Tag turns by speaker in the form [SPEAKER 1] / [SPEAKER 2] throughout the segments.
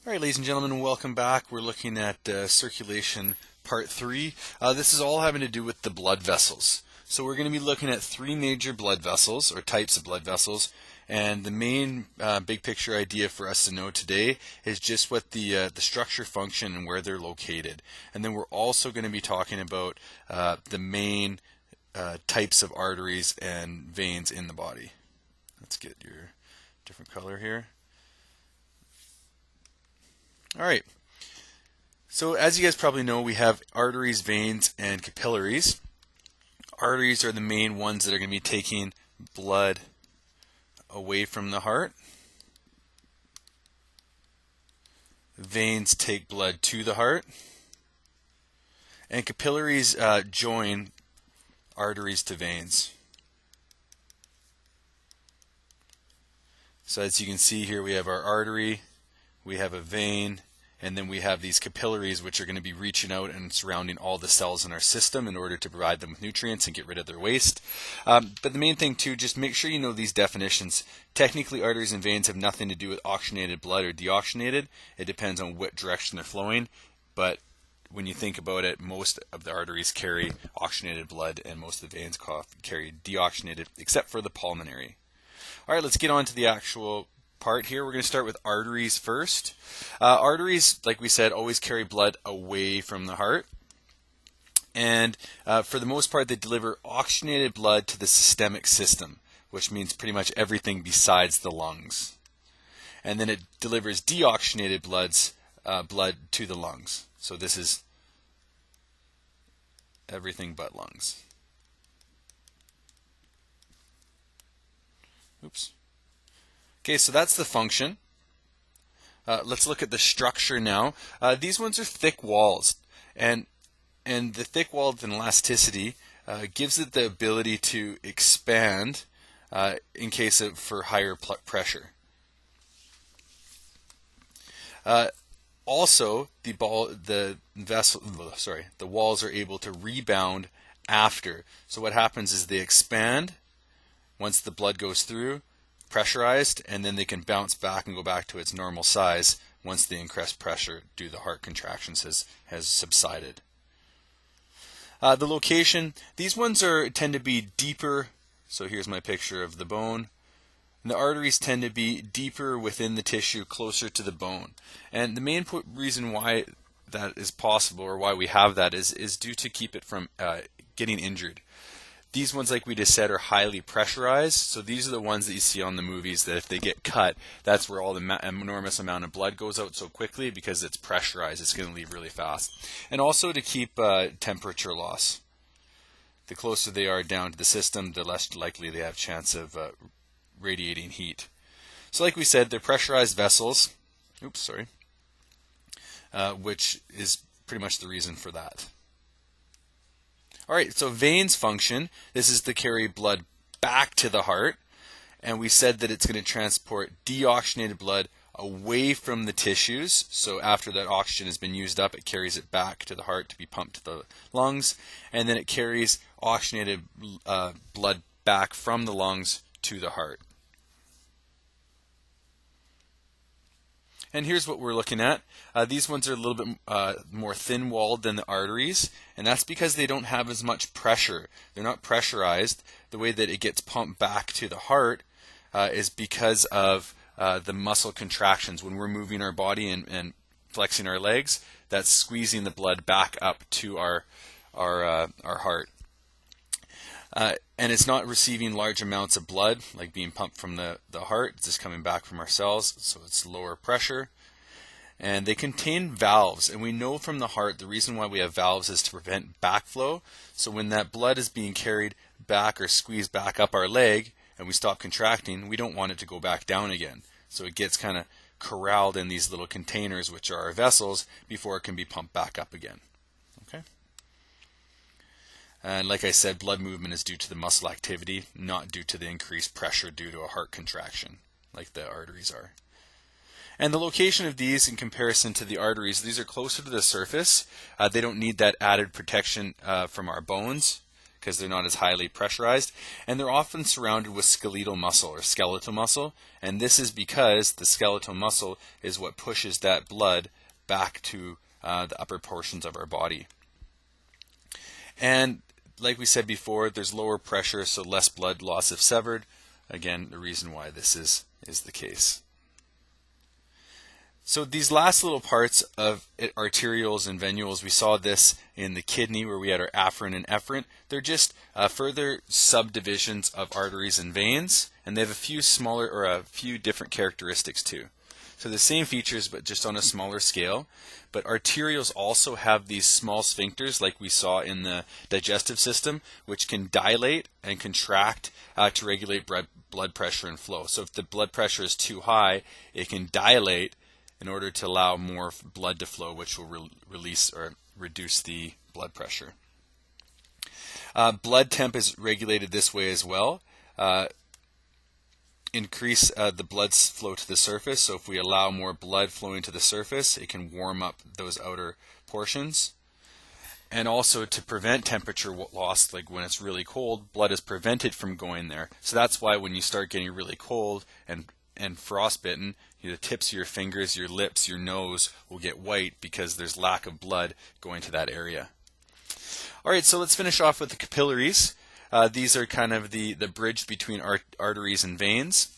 [SPEAKER 1] All right, ladies and gentlemen, welcome back. We're looking at circulation part 3. This is all having to do with the blood vessels. So we're going to be looking at 3 major blood vessels, or types of blood vessels, and the main big picture idea for us to know today is just what the structure, function, and where they're located. And then we're also going to be talking about the main types of arteries and veins in the body. Let's get your different color here. All right, so as you guys probably know, we have arteries, veins, and capillaries. Arteries are the main ones that are going to be taking blood away from the heart. Veins take blood to the heart. And capillaries join arteries to veins. So as you can see here, we have our artery, we have a vein, and then we have these capillaries, which are going to be reaching out and surrounding all the cells in our system in order to provide them with nutrients and get rid of their waste. But the main thing too, just make sure you know these definitions. Technically, arteries and veins have nothing to do with oxygenated blood or deoxygenated. It depends on what direction they're flowing. But when you think about it, most of the arteries carry oxygenated blood and most of the veins carry deoxygenated, except for the pulmonary. All right, let's get on to the actual part here. We're going to start with arteries first. Arteries, like we said, always carry blood away from the heart. And for the most part, they deliver oxygenated blood to the systemic system, which means pretty much everything besides the lungs. And then it delivers deoxygenated blood to the lungs. So this is everything but lungs. Oops. Okay, so that's the function. Let's look at the structure now. These ones are thick walls, and the thick wall and elasticity gives it the ability to expand in case of for higher pressure. Also, the walls are able to rebound after. So what happens is they expand once the blood goes through, pressurized, and then they can bounce back and go back to its normal size once the increased pressure due to the heart contractions has subsided. The location, these ones tend to be deeper. So here's my picture of the bone. And the arteries tend to be deeper within the tissue, closer to the bone. And the main reason why that is possible, or why we have that, is due to keep it from getting injured. These ones, like we just said, are highly pressurized. So these are the ones that you see on the movies that if they get cut, that's where all the enormous amount of blood goes out so quickly because it's pressurized. It's going to leave really fast. And also to keep temperature loss. The closer they are down to the system, the less likely they have a chance of radiating heat. So like we said, they're pressurized vessels. Which is pretty much the reason for that. All right, so veins function, this is to carry blood back to the heart, and we said that it's going to transport deoxygenated blood away from the tissues. So after that oxygen has been used up, it carries it back to the heart to be pumped to the lungs, and then it carries oxygenated blood back from the lungs to the heart. And here's what we're looking at. These ones are a little bit more thin-walled than the arteries, and that's because they don't have as much pressure. They're not pressurized. The way that it gets pumped back to the heart is because of the muscle contractions. When we're moving our body and flexing our legs, that's squeezing the blood back up to our heart. And it's not receiving large amounts of blood, like being pumped from the heart. It's just coming back from our cells, so it's lower pressure. And they contain valves, and we know from the heart the reason why we have valves is to prevent backflow. So when that blood is being carried back or squeezed back up our leg, and we stop contracting, we don't want it to go back down again. So it gets kind of corralled in these little containers, which are our vessels, before it can be pumped back up again. Okay. And like I said, blood movement is due to the muscle activity, not due to the increased pressure due to a heart contraction, like the arteries are. And the location of these in comparison to the arteries, these are closer to the surface. They don't need that added protection from our bones because they're not as highly pressurized, and they're often surrounded with skeletal muscle or skeletal muscle, and this is because the skeletal muscle is what pushes that blood back to the upper portions of our body. And like we said before, there's lower pressure, so less blood loss if severed. Again, the reason why this is the case. So these last little parts of arterioles and venules, we saw this in the kidney where we had our afferent and efferent. They're just further subdivisions of arteries and veins, and they have a few smaller or a few different characteristics too. So the same features but just on a smaller scale. But arterioles also have these small sphincters like we saw in the digestive system, which can dilate and contract to regulate blood pressure and flow. So if the blood pressure is too high, it can dilate in order to allow more blood to flow, which will release or reduce the blood pressure. Blood temp is regulated this way as well. Increase the blood flow to the surface, so if we allow more blood flowing to the surface, it can warm up those outer portions. And also to prevent temperature loss, like when it's really cold, blood is prevented from going there. So that's why when you start getting really cold and frostbitten, the tips of your fingers, your lips, your nose will get white because there's lack of blood going to that area. All right, so let's finish off with the capillaries. These are kind of the bridge between arteries and veins.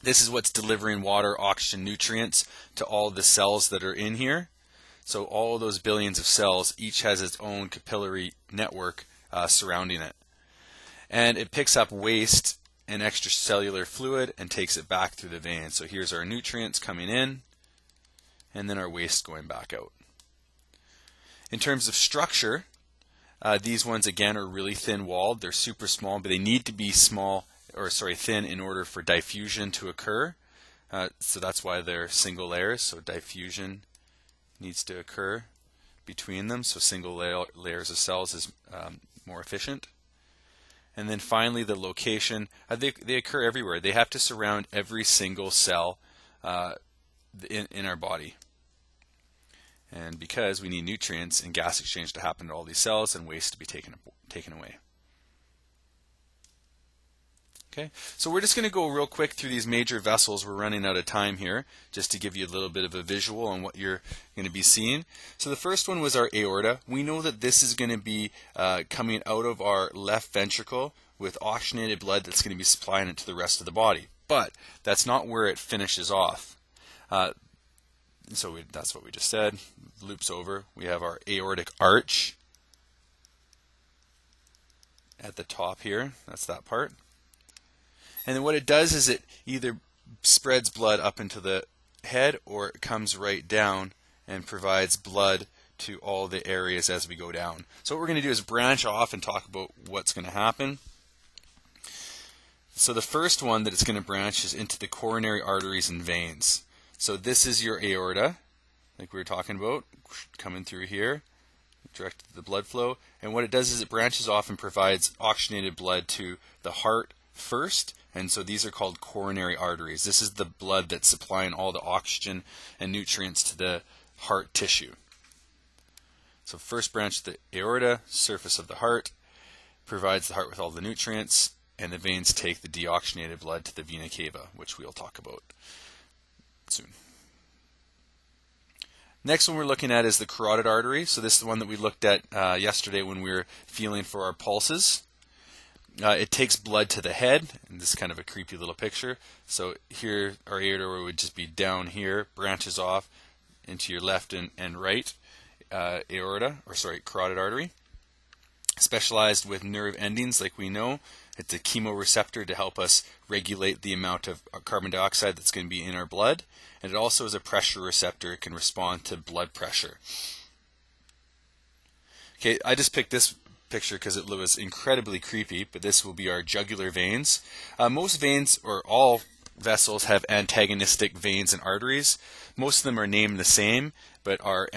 [SPEAKER 1] This is what's delivering water, oxygen, nutrients to all the cells that are in here. So all those billions of cells, each has its own capillary network surrounding it. And it picks up waste and extracellular fluid and takes it back through the vein. So here's our nutrients coming in, and then our waste going back out. In terms of structure, these ones again are really thin-walled. They're super small, but they need to be thin in order for diffusion to occur. So that's why they're single layers. So diffusion needs to occur between them. So single layers of cells is more efficient. And then finally, the location. They occur everywhere. They have to surround every single cell in our body. And because we need nutrients and gas exchange to happen to all these cells and waste to be taken away. Okay, so we're just going to go real quick through these major vessels. We're running out of time here, just to give you a little bit of a visual on what you're going to be seeing. So the first one was our aorta. We know that this is going to be coming out of our left ventricle with oxygenated blood that's going to be supplying it to the rest of the body. But that's not where it finishes off. That's what we just said. Loops over. We have our aortic arch at the top here. That's that part. And then what it does is it either spreads blood up into the head or it comes right down and provides blood to all the areas as we go down. So what we're going to do is branch off and talk about what's going to happen. So the first one that it's going to branch is into the coronary arteries and veins. So this is your aorta, like we were talking about, coming through here, direct to the blood flow. And what it does is it branches off and provides oxygenated blood to the heart first. And so these are called coronary arteries. This is the blood that's supplying all the oxygen and nutrients to the heart tissue. So first branch, the aorta, surface of the heart, provides the heart with all the nutrients, and the veins take the deoxygenated blood to the vena cava, which we'll talk about soon. Next one we're looking at is the carotid artery. So this is the one that we looked at yesterday when we were feeling for our pulses. It takes blood to the head, and this is kind of a creepy little picture. So here our aorta would just be down here, branches off into your left and right carotid artery. Specialized with nerve endings, like we know. It's a chemoreceptor to help us regulate the amount of carbon dioxide that's going to be in our blood. And it also is a pressure receptor. It can respond to blood pressure. Okay, I just picked this picture because it was incredibly creepy, but this will be our jugular veins. Most veins, or all vessels, have antagonistic veins and arteries. Most of them are named the same, but our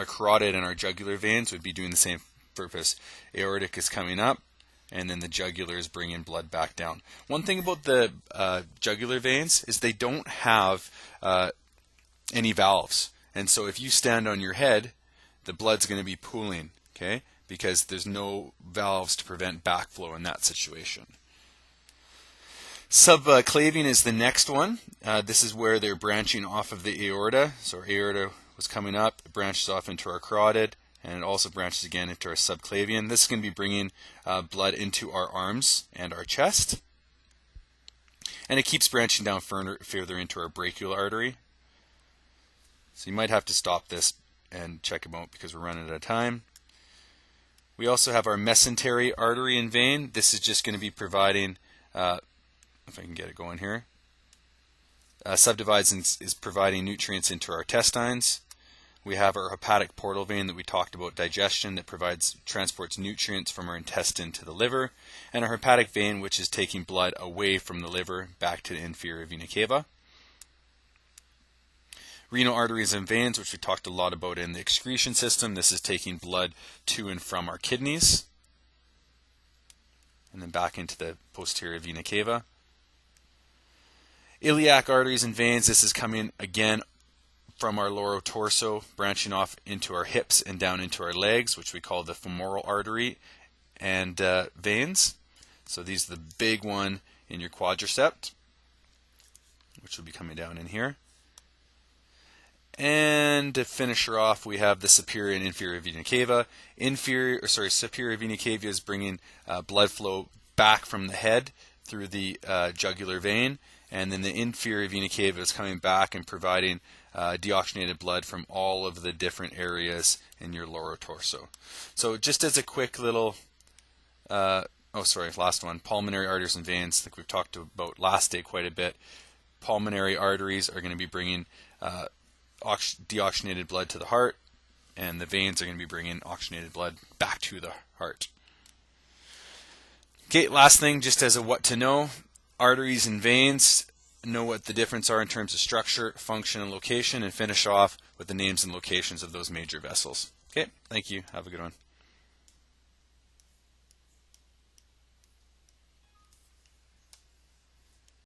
[SPEAKER 1] carotid and our jugular veins would be doing the same purpose. Aortic is coming up, and then the jugular is bringing blood back down. One thing about the jugular veins is they don't have any valves, and so if you stand on your head, the blood's going to be pooling okay, because there's no valves to prevent backflow in that situation. Subclavian is the next one. This is where they're branching off of the aorta. So our aorta was coming up, it branches off into our carotid, and it also branches again into our subclavian. This is going to be bringing blood into our arms and our chest. And it keeps branching down further into our brachial artery. So you might have to stop this and check them out because we're running out of time. We also have our mesentery artery and vein. This is just going to be providing, if I can get it going here, subdivides and is providing nutrients into our intestines. We have our hepatic portal vein that we talked about, digestion, that transports nutrients from our intestine to the liver, and our hepatic vein, which is taking blood away from the liver back to the inferior vena cava. Renal arteries and veins, which we talked a lot about in the excretion system. This is taking blood to and from our kidneys, and then back into the posterior vena cava. Iliac arteries and veins, this is coming again from our lower torso, branching off into our hips and down into our legs, which we call the femoral artery and veins. So these are the big one in your quadriceps, which will be coming down in here. And to finish her off, we have the superior and inferior vena cava. Superior vena cava is bringing blood flow back from the head through the jugular vein, and then the inferior vena cava is coming back and providing deoxygenated blood from all of the different areas in your lower torso. So just as a quick little, last one, pulmonary arteries and veins, like we've talked about last day quite a bit. Pulmonary arteries are going to be bringing deoxygenated blood to the heart, and the veins are going to be bringing oxygenated blood back to the heart. Okay, last thing, just as a what to know, arteries and veins, know what the difference are in terms of structure, function, and location, and finish off with the names and locations of those major vessels. Okay, thank you. Have a good one.